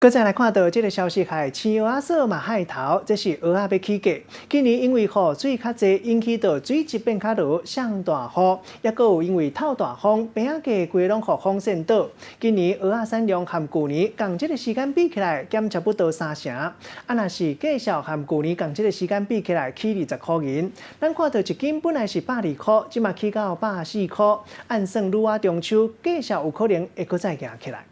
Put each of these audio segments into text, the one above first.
搁再来看到这个消息，系青蛙色嘛海头，这是蚵仔要起价。今年因为雨水较济，引起到水质变较落，上大雨，也搁有因为透大风，边仔价规拢互风扇倒。今年蚵仔产量和旧年同这个时间比起来，减差不多3成。啊，若是价销和旧年同这个时间比起来，起20块银。咱看到一斤本来是102块，即嘛起到104块。按算愈仔中秋，价销有可能会搁再行起来。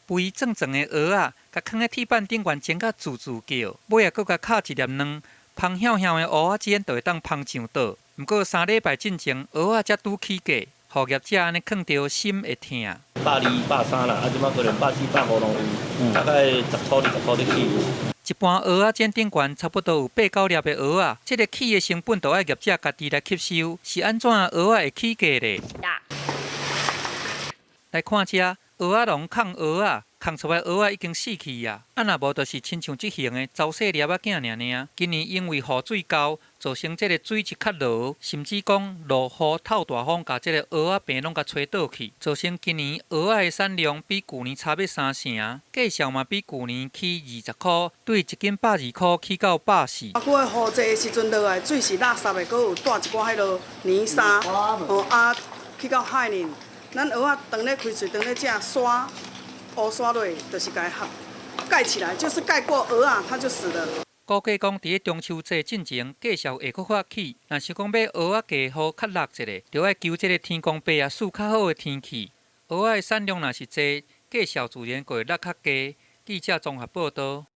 肥壮壮的蚵仔，甲放在铁板顶悬煎甲滋滋叫，尾啊搁甲敲一粒卵，芳香香的蚵仔煎就会当芳上倒。不过3礼拜进前，蚵仔才拄起价，互业者安尼囥着心会痛。120、130啦，即马可能140、150拢有，大概10块、20块的起。一般蚵仔煎顶悬差不多有8、9粒的蚵仔，这个起的成本都要业者家己来吸收，是安怎蚵仔会起价咧？来看遮。蚵仔笼放蚵仔，放出来蚵仔已经死去啊！啊，若无就是亲像即型的走细粒仔囝尔。今年因为雨水高，造成这个水质较落，甚至讲落雨透大风，甲这个蚵仔病拢甲吹倒去，造成今年蚵仔的产量比旧年差要3成，价销嘛比旧年起20块，对一斤102块起到140。啊，过雨济的时阵落来，水是垃圾的，搁有带一寡迄落泥沙，去到海呢。咱蚵仔当咧开喙，当咧食刷，乌刷落，就是甲它盖起来，就是盖过蚵仔，它就死了。估计讲，伫中秋节进前，价销会搁发起。若是讲要蚵仔价好较落一个，就要求这个天公伯啊，赐较好的天气。蚵仔的产量若是济，价销自然会落较低。记者综合报道。